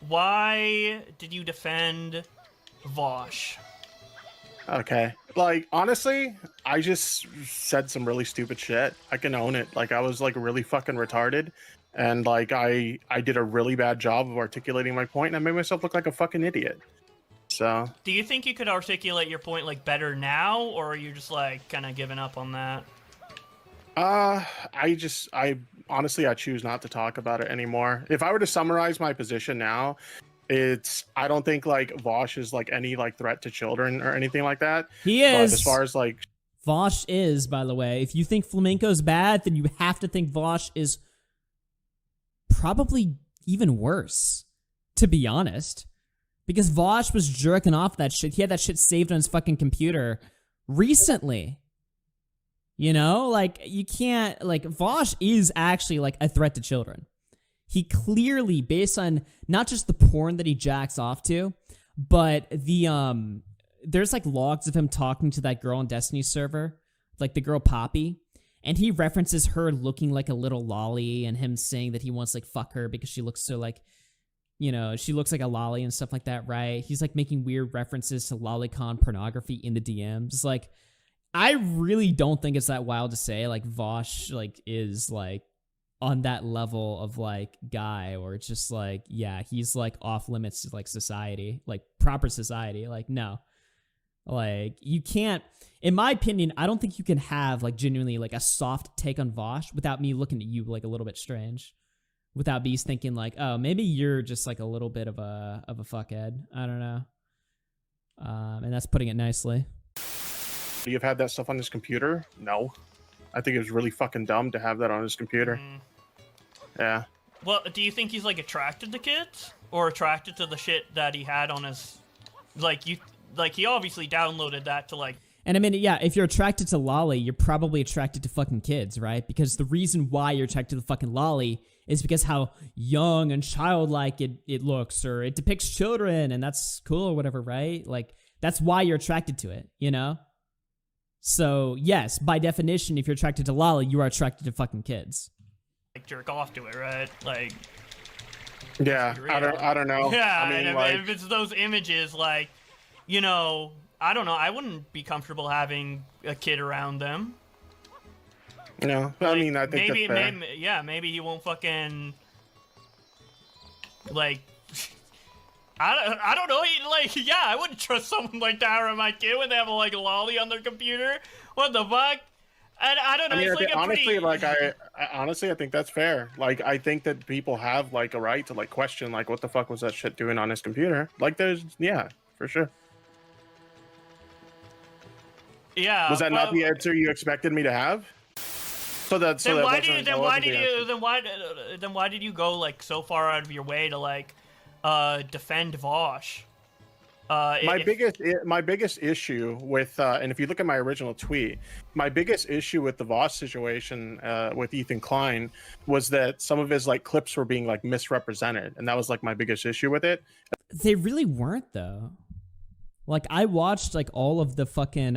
why did you defend Vaush? Okay. Like, honestly, I just said some really stupid shit. I can own it. Like, I was like really fucking retarded. And like I did a really bad job of articulating my point and I made myself look like a fucking idiot. So Do you think you could articulate your point like better now, or are you just like kind of giving up on that? I honestly I choose not to talk about it anymore. If I were to summarize my position now, it's I don't think like Vaush is like any like threat to children or anything like that. He But is. as far as like Vaush is, by the way. If you think Flamenco's bad, then you have to think Vaush is probably even worse, to be honest. Because Vaush was jerking off that shit. He had that shit saved on his fucking computer recently. You know? Like, you can't... Like, Vaush is actually, like, a threat to children. He clearly, based on not just the porn that he jacks off to, but the, there's, like, logs of him talking to that girl on Destiny's server. Like, the girl Poppy. And he references her looking like a little lolly and him saying that he wants to, like, fuck her because she looks so, like, you know, she looks like a lolly and stuff like that, right? He's, like, making weird references to lolicon pornography in the DMs. Like, I really don't think it's that wild to say, like, Vaush, like, is, like, on that level of, like, guy, or it's just, like, yeah, he's, like, off limits to, like, society, like, proper society. Like, no. Like, you can't, in my opinion, I don't think you can have, like, genuinely, like, a soft take on Vaush without me looking at you, like, a little bit strange. Without me thinking, like, oh, maybe you're just, like, a little bit of a fuckhead. I don't know. And that's putting it nicely. do you have that stuff on his computer? No. I think it was really fucking dumb to have that on his computer. Yeah. Well, do you think he's like attracted to kids, or attracted to the shit that he had on his, like he obviously downloaded that to like. And I mean, yeah, if you're attracted to lolly, you're probably attracted to fucking kids, right? Because the reason why you're attracted to the fucking lolly is because how young and childlike it looks, or it depicts children, and that's cool or whatever, right? Like, that's why you're attracted to it, you know? So, yes, by definition, if you're attracted to lolly, you are attracted to fucking kids. Like, jerk off to it, right? Like, yeah, I don't know. Yeah, I mean, and like, if it's those images, like, you know, I don't know, I wouldn't be comfortable having a kid around them. you know, Like, I mean, I think maybe, that's fair. maybe he won't fucking, like, I don't know, like, yeah, I wouldn't trust someone like that around my kid when they have, like, a lolly on their computer. What the fuck? And I don't know, I mean, it's like honestly, pretty... like, I think that's fair. Like, I think that people have, like, a right to, like, question, like, what the fuck was that shit doing on his computer? Like, yeah, for sure. Yeah. Was that not the answer you expected me to have? Then why did you go like so far out of your way to like defend Vaush? My biggest issue with and if you look at my original tweet, my biggest issue with the Vaush situation with Ethan Klein was that some of his like clips were being like misrepresented, and that was like my biggest issue with it. They really weren't, though. Like, I watched like all of the fucking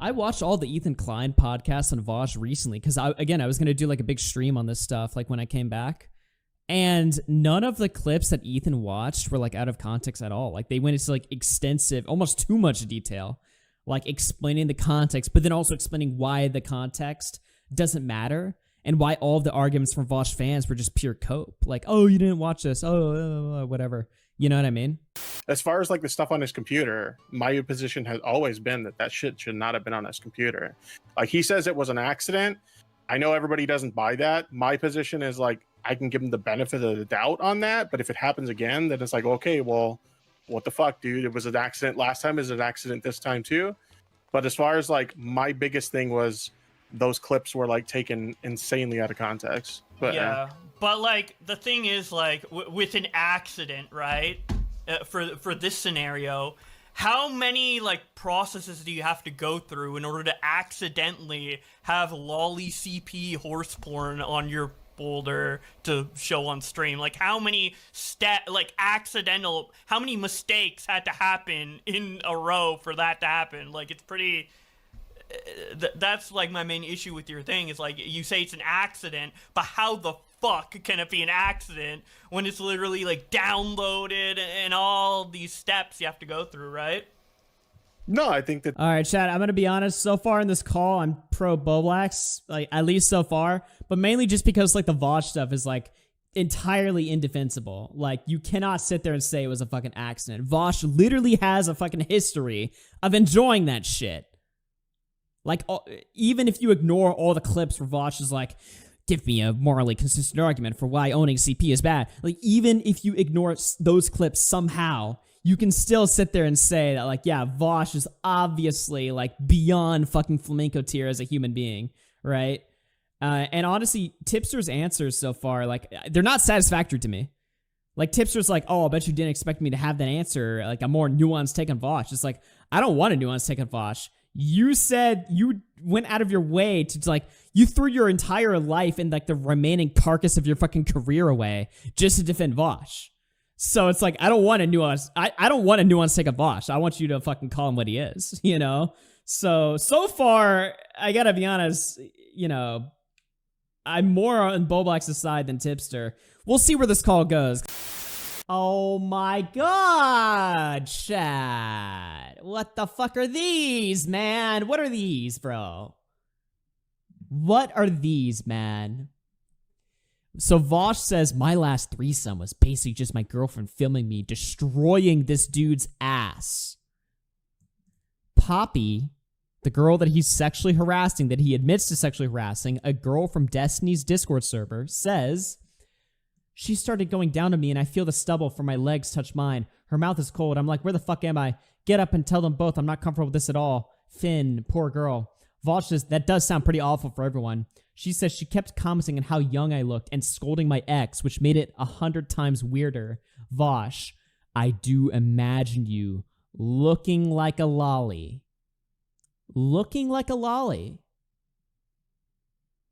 I watched all the Ethan Klein podcasts on Vaush recently because I was gonna do like a big stream on this stuff like when I came back. And none of the clips that Ethan watched were, like, out of context at all. Like, they went into, like, extensive, almost too much detail, like, explaining the context, but then also explaining why the context doesn't matter and why all of the arguments from Vaush fans were just pure cope. Like, oh, you didn't watch this. Oh, whatever. You know what I mean? As far as, like, the stuff on his computer, my position has always been that shit should not have been on his computer. Like, he says it was an accident. I know everybody doesn't buy that. My position is, like, I can give him the benefit of the doubt on that, but if it happens again, then it's like, okay, well, what the fuck, dude? It was an accident last time. Is it an accident this time too? But as far as like my biggest thing was those clips were like taken insanely out of context. But yeah, but like the thing is like with an accident, right? For this scenario, how many like processes do you have to go through in order to accidentally have lolly CP horse porn on your folder to show on stream? Like how many how many mistakes had to happen in a row for that to happen? Like it's pretty that's like my main issue with your thing is like you say it's an accident, but how the fuck can it be an accident when it's literally like downloaded and all these steps you have to go through, right? No, I think that All right, Chad, I'm going to be honest. So far in this call, I'm pro Boblax, like, at least so far. But mainly just because, like, the Vaush stuff is, like, entirely indefensible. Like, you cannot sit there and say it was a fucking accident. Vaush literally has a fucking history of enjoying that shit. Like, even if you ignore all the clips where Vaush is like, give me a morally consistent argument for why owning CP is bad. Like, even if you ignore those clips somehow, you can still sit there and say that, like, yeah, Vaush is obviously, like, beyond fucking flamenco tier as a human being, right? And honestly, Tipster's answers so far, like, they're not satisfactory to me. Like, Tipster's like, oh, I bet you didn't expect me to have that answer, like, a more nuanced take on Vaush. It's like, I don't want a nuanced take on Vaush. You said you went out of your way to, like, you threw your entire life and, like, the remaining carcass of your fucking career away just to defend Vaush. So it's like, I don't want a nuance. I don't want a nuance take of Vaush. I want you to fucking call him what he is, you know? So far, I gotta be honest, you know, I'm more on Boblax's side than Tipster. We'll see where this call goes. Oh my god, Chad. What the fuck are these, man? What are these, bro? What are these, man? So Vaush says, my last threesome was basically just my girlfriend filming me destroying this dude's ass. Poppy, the girl that he's sexually harassing, that he admits to sexually harassing, a girl from Destiny's Discord server, says, she started going down to me and I feel the stubble from my legs touch mine. Her mouth is cold. I'm like, where the fuck am I? Get up and tell them both I'm not comfortable with this at all. Finn, poor girl. Vaush says, that does sound pretty awful for everyone. She says she kept commenting on how young I looked and scolding my ex, which made it 100 times weirder. Vaush, I do imagine you looking like a lolly. Looking like a lolly.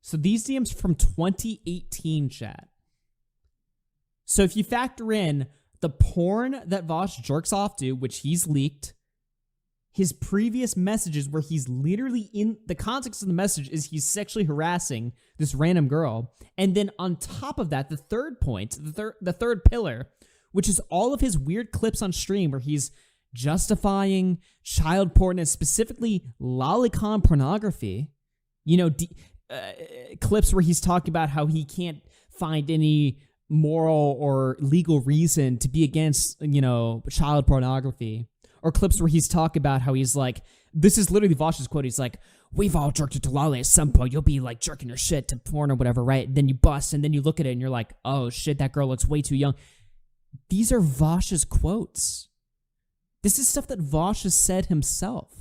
So these DMs from 2018, chat. So if you factor in the porn that Vaush jerks off to, which he's leaked, his previous messages where he's literally in the context of the message is he's sexually harassing this random girl. And then on top of that, the third point, the third pillar, which is all of his weird clips on stream where he's justifying child porn and specifically lolicon pornography. You know, clips where he's talking about how he can't find any moral or legal reason to be against, you know, child pornography. Or clips where he's talking about how he's like, this is literally Vaush's quote. He's like, we've all jerked it to lolly at some point. You'll be like jerking your shit to porn or whatever, right? And then you bust and then you look at it and you're like, oh shit, that girl looks way too young. These are Vaush's quotes. This is stuff that Vaush has said himself.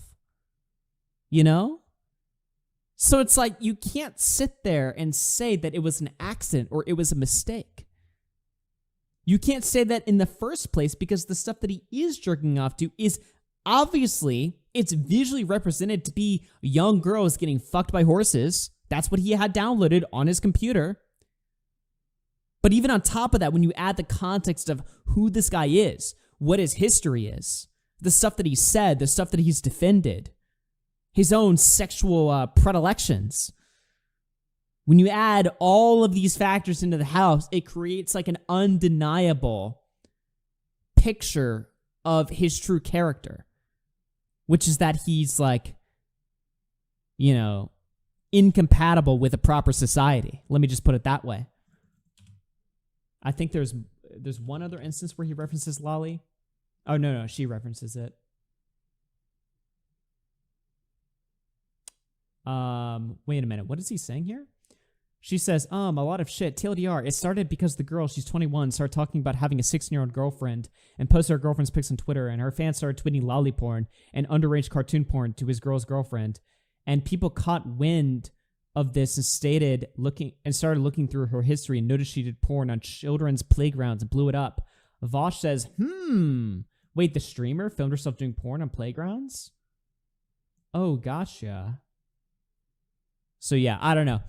You know? So it's like, you can't sit there and say that it was an accident or it was a mistake. You can't say that in the first place because the stuff that he is jerking off to is obviously, it's visually represented to be young girls getting fucked by horses. That's what he had downloaded on his computer. But even on top of that, when you add the context of who this guy is, what his history is, the stuff that he said, the stuff that he's defended, his own sexual predilections, when you add all of these factors into the house, it creates like an undeniable picture of his true character, which is that he's like, you know, incompatible with a proper society. Let me just put it that way. I think there's one other instance where he references Lolly. Oh, no, she references it. Wait a minute. What is he saying here? She says, a lot of shit. TLDR, it started because the girl, she's 21, started talking about having a 16-year-old girlfriend and posted her girlfriend's pics on Twitter, and her fans started tweeting lolly porn and underage cartoon porn to his girl's girlfriend. And people caught wind of this and started looking through her history and noticed she did porn on children's playgrounds and blew it up. Vaush says, wait, the streamer filmed herself doing porn on playgrounds? Oh, gotcha. So yeah, I don't know.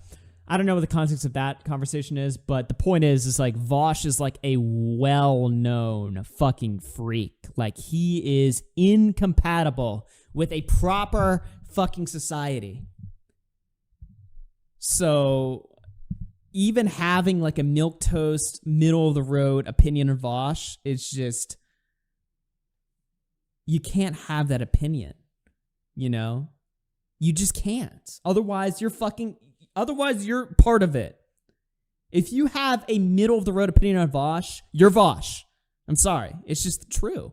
I don't know what the context of that conversation is, but the point is like Vaush is like a well-known fucking freak. Like he is incompatible with a proper fucking society. So even having like a milquetoast, middle of the road opinion of Vaush is just, you can't have that opinion, you know? You just can't. Otherwise, you're part of it. If you have a middle of the road opinion on Vaush, you're Vaush. I'm sorry. It's just true.